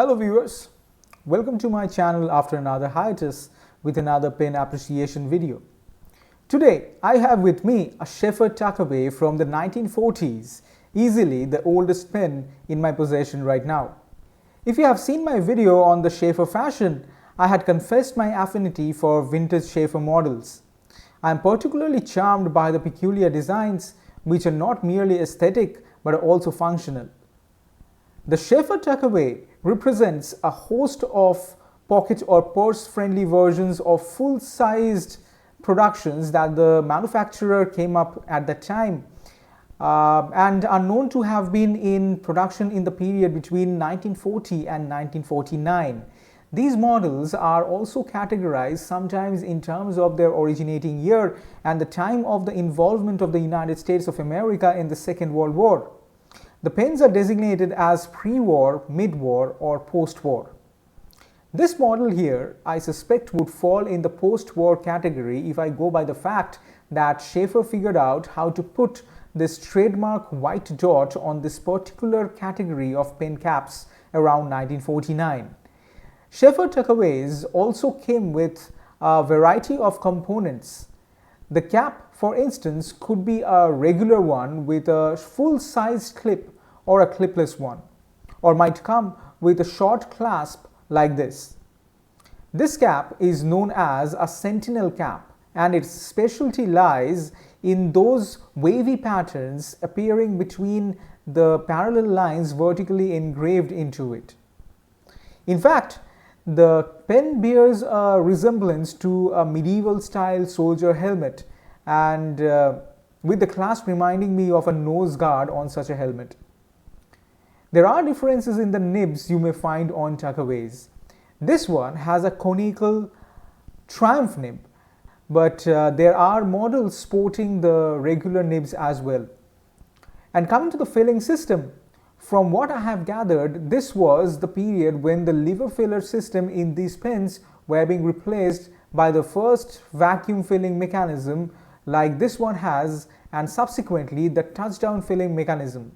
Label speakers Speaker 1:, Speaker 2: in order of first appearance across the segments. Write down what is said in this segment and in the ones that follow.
Speaker 1: Hello viewers, welcome to my channel after another hiatus with another pen appreciation video. Today I have with me a Sheaffer Tuckaway from the 1940s, easily the oldest pen in my possession right now. If you have seen my video on the Sheaffer fashion, I had confessed my affinity for vintage Sheaffer models. I am particularly charmed by the peculiar designs which are not merely aesthetic but are also functional. The Sheaffer Tuckaway represents a host of pocket or purse-friendly versions of full-sized productions that the manufacturer came up at that time and are known to have been in production in the period between 1940 and 1949. These models are also categorized sometimes in terms of their originating year and the time of the involvement of the United States of America in the Second World War. The pens are designated as pre-war, mid-war, or post-war. This model here, I suspect, would fall in the post-war category if I go by the fact that Sheaffer figured out how to put this trademark white dot on this particular category of pen caps around 1949. Sheaffer Tuckaways also came with a variety of components. The cap, for instance, could be a regular one with a full-sized clip or a clipless one, or might come with a short clasp like this. This cap is known as a Sentinel cap, and its specialty lies in those wavy patterns appearing between the parallel lines vertically engraved into it. In fact, the pen bears a resemblance to a medieval style soldier helmet, and with the clasp reminding me of a nose guard on such a helmet. There are differences in the nibs you may find on Tuckaways. This one has a conical triumph nib, but there are models sporting the regular nibs as well. And coming to the filling system, from what I have gathered, this was the period when the liver filler system in these pens were being replaced by the first vacuum filling mechanism like this one has, and subsequently the touchdown filling mechanism.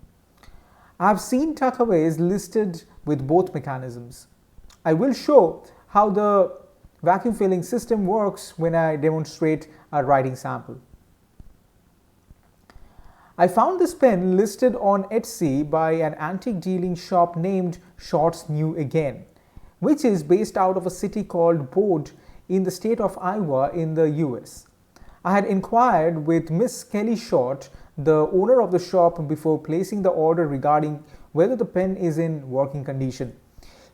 Speaker 1: I have seen Tuckaways listed with both mechanisms. I will show how the vacuum filling system works when I demonstrate a writing sample. I found this pen listed on Etsy by an antique dealing shop named Shorts New Again, which is based out of a city called Bode in the state of Iowa in the US. I had inquired with Miss Kelly Short, the owner of the shop, before placing the order regarding whether the pen is in working condition.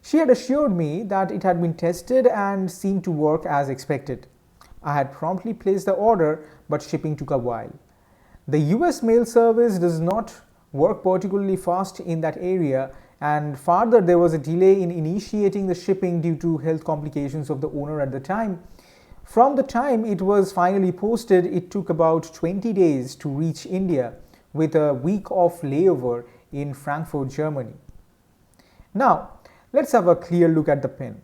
Speaker 1: She had assured me that it had been tested and seemed to work as expected. I had promptly placed the order, but shipping took a while. The US mail service does not work particularly fast in that area, and further there was a delay in initiating the shipping due to health complications of the owner at the time. From the time it was finally posted, it took about 20 days to reach India, with a week of layover in Frankfurt, Germany. Now, let's have a clear look at the pen.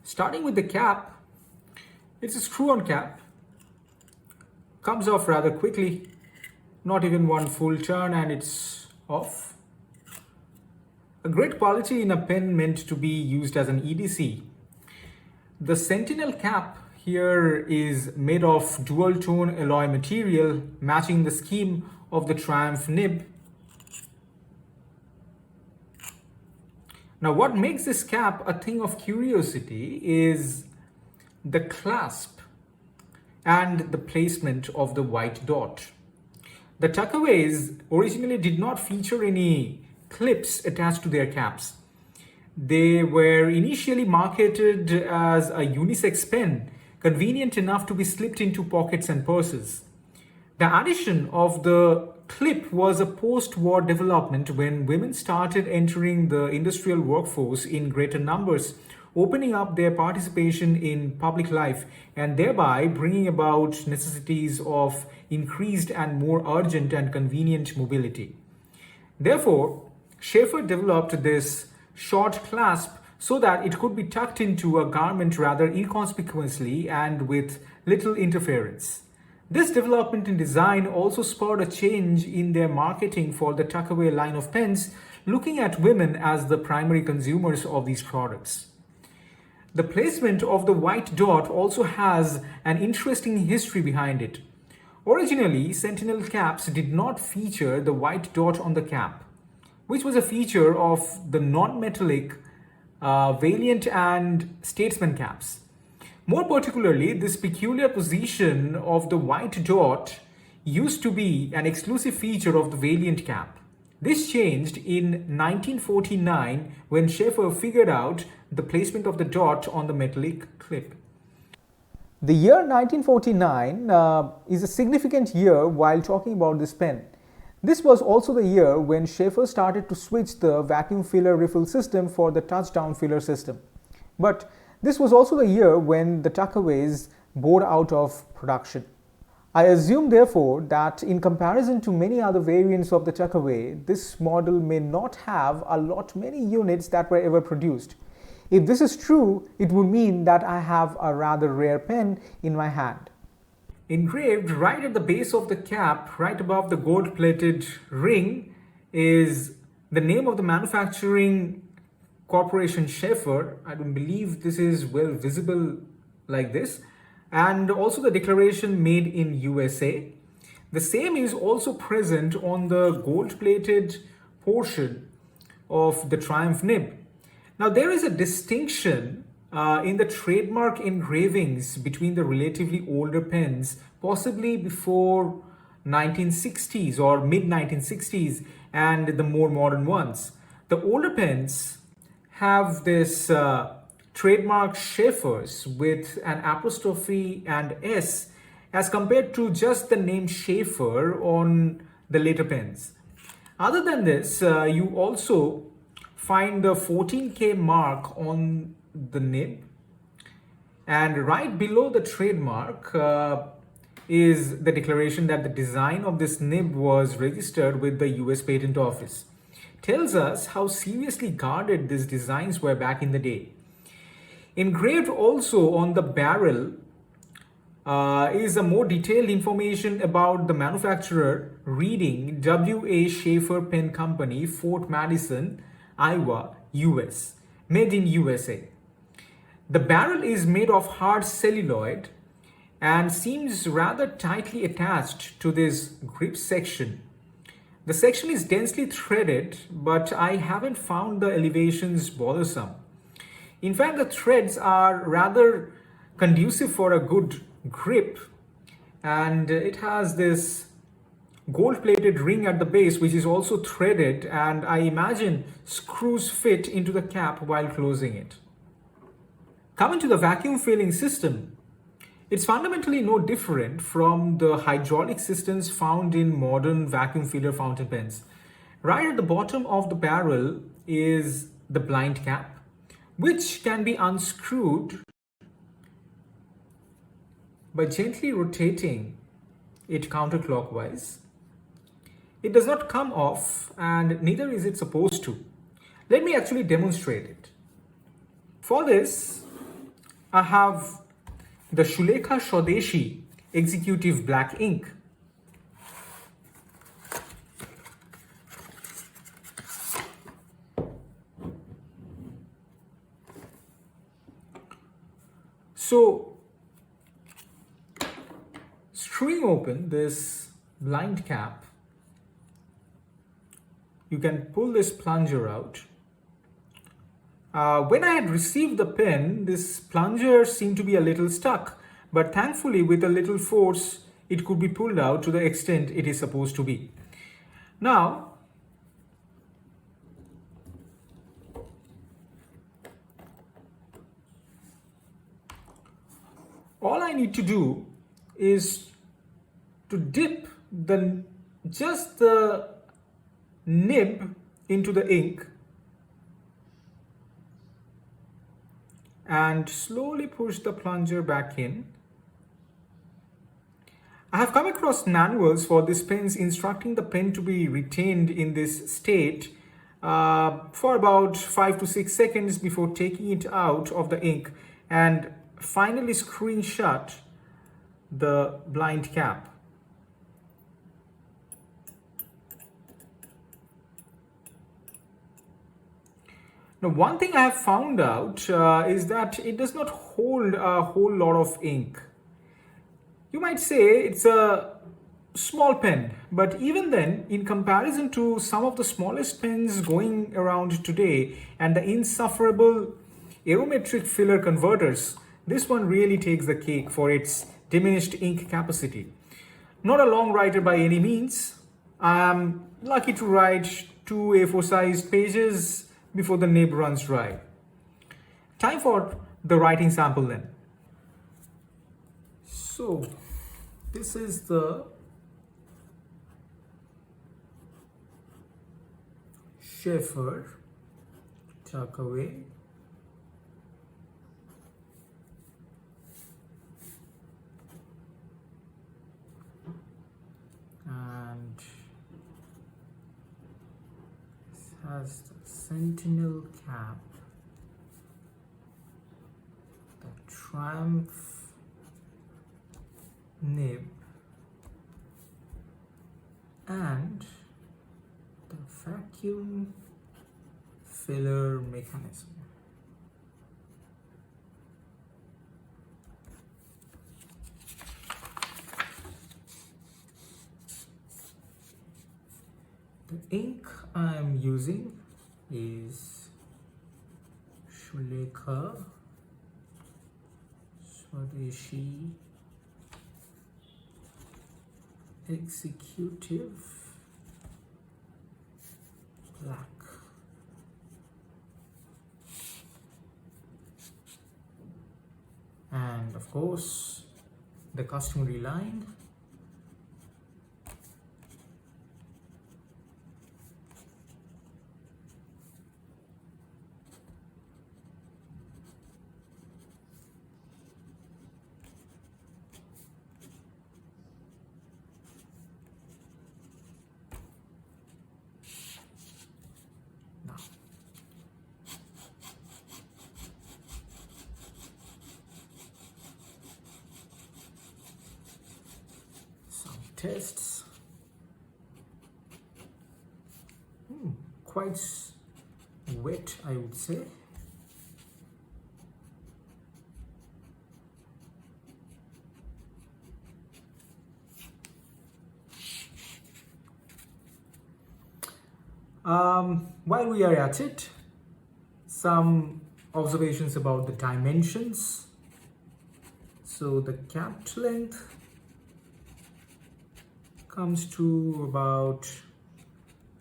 Speaker 1: Starting with the cap, it's a screw-on cap. Comes off rather quickly, not even one full turn and it's off. A great quality in a pen meant to be used as an EDC. The Sentinel cap here is made of dual tone alloy material matching the scheme of the Triumph nib. Now what makes this cap a thing of curiosity is the clasp and the placement of the white dot. The Tuckaways originally did not feature any clips attached to their caps. They were initially marketed as a unisex pen, convenient enough to be slipped into pockets and purses. The addition of the clip was a post-war development when women started entering the industrial workforce in greater numbers, opening up their participation in public life and thereby bringing about necessities of increased and more urgent and convenient mobility. Therefore, Sheaffer developed this short clasp so that it could be tucked into a garment rather inconspicuously and with little interference. This development in design also spurred a change in their marketing for the Tuckaway line of pens, looking at women as the primary consumers of these products. The placement of the white dot also has an interesting history behind it. Originally, Sentinel caps did not feature the white dot on the cap, which was a feature of the non-metallic Valiant and Statesman caps. More particularly, this peculiar position of the white dot used to be an exclusive feature of the Valiant cap. This changed in 1949 when Sheaffer figured out the placement of the dot on the metallic clip. The year 1949 is a significant year while talking about this pen. This was also the year when Sheaffer started to switch the vacuum filler refill system for the touchdown filler system. But this was also the year when the Tuckaways bore out of production. I assume therefore that in comparison to many other variants of the Tuckaway, this model may not have a lot many units that were ever produced. If this is true, it would mean that I have a rather rare pen in my hand. Engraved right at the base of the cap, right above the gold-plated ring, is the name of the manufacturing corporation Sheaffer. I don't believe this is well visible like this. And also the declaration made in USA. The same is also present on the gold-plated portion of the Triumph nib. Now there is a distinction in the trademark engravings between the relatively older pens, possibly before 1960s or mid-1960s, and the more modern ones. The older pens have this trademark Sheaffers with an apostrophe and S as compared to just the name Sheaffer on the later pens. Other than this, you also find the 14K mark on the nib, and right below the trademark is the declaration that the design of this nib was registered with the US Patent Office. Tells us how seriously guarded these designs were back in the day. Engraved also on the barrel is a more detailed information about the manufacturer, reading W.A. Sheaffer Pen Company, Fort Madison, Iowa, US, made in USA. The barrel is made of hard celluloid and seems rather tightly attached to this grip section. The section is densely threaded, but I haven't found the elevations bothersome. In fact, the threads are rather conducive for a good grip, and it has this gold-plated ring at the base which is also threaded, and I imagine screws fit into the cap while closing it. Coming to the vacuum filling system, it's fundamentally no different from the hydraulic systems found in modern vacuum filler fountain pens. Right at the bottom of the barrel is the blind cap, which can be unscrewed by gently rotating it counterclockwise. It does not come off, and neither is it supposed to. Let me actually demonstrate it. For this, I have the Shulekha Swadeshi Executive Black ink. So, screwing open this blind cap, you can pull this plunger out. When I had received the pen, this plunger seemed to be a little stuck, but thankfully with a little force, it could be pulled out to the extent it is supposed to be. Now, all I need to do is to dip just the nib into the ink and slowly push the plunger back in. I have come across manuals for these pens instructing the pen to be retained in this state for about 5 to 6 seconds before taking it out of the ink and finally screwing shut the blind cap. Now, one thing I have found out is that it does not hold a whole lot of ink. You might say it's a small pen, but even then, in comparison to some of the smallest pens going around today and the insufferable aerometric filler converters, this one really takes the cake for its diminished ink capacity. Not a long writer by any means. I am lucky to write 2 A4 sized pages before the nib runs dry. Time for the writing sample then. So, this is the Sheaffer Tuckaway and this has the Sentinel cap, the Triumph nib, and the vacuum filler mechanism. The ink I am using is Sheaffer Swadeshi Executive Black. And of course, the customary line. Tests. Quite wet, I would say. While we are at it, some observations about the dimensions. So the capped length comes to about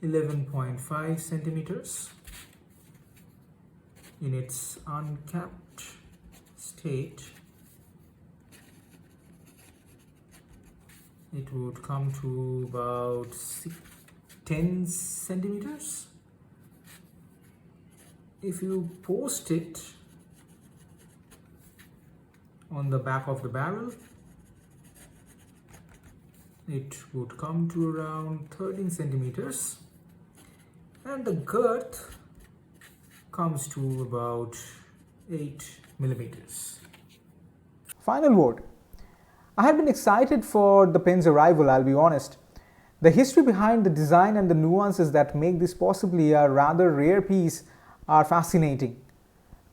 Speaker 1: 11.5 centimeters. In its uncapped state, it would come to about 10 centimeters. If you post it on the back of the barrel, it would come to around 13 centimeters, and the girth comes to about 8 millimeters. Final word. I had been excited for the pen's arrival, I'll be honest. The history behind the design and the nuances that make this possibly a rather rare piece are fascinating.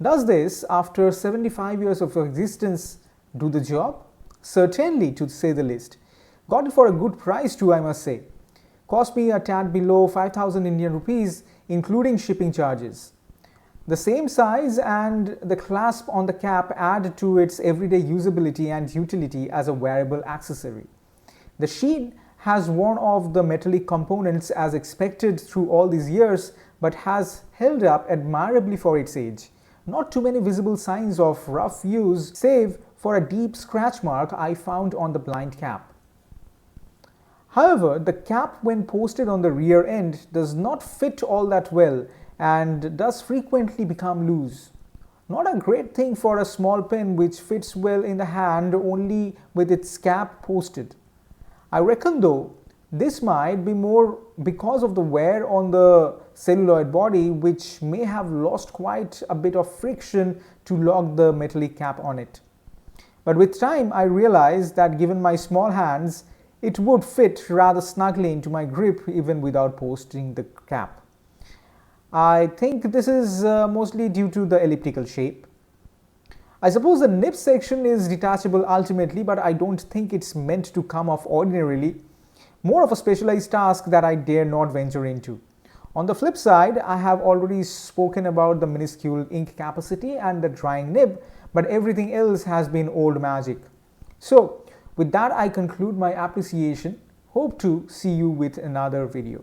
Speaker 1: Does this, after 75 years of existence, do the job? Certainly, to say the least. Got it for a good price too, I must say. Cost me a tad below 5,000 Indian rupees, including shipping charges. The same size and the clasp on the cap add to its everyday usability and utility as a wearable accessory. The sheen has worn off the metallic components as expected through all these years, but has held up admirably for its age. Not too many visible signs of rough use, save for a deep scratch mark I found on the blind cap. However, the cap when posted on the rear end does not fit all that well and does frequently become loose. Not a great thing for a small pen which fits well in the hand only with its cap posted. I reckon though, this might be more because of the wear on the celluloid body, which may have lost quite a bit of friction to lock the metallic cap on it. But with time I realized that given my small hands, it would fit rather snugly into my grip even without posting the cap. I think this is mostly due to the elliptical shape. I suppose the nib section is detachable ultimately, but I don't think it's meant to come off ordinarily. More of a specialized task that I dare not venture into. On the flip side, I have already spoken about the minuscule ink capacity and the drying nib, but everything else has been old magic. So, with that I conclude my appreciation. Hope to see you with another video.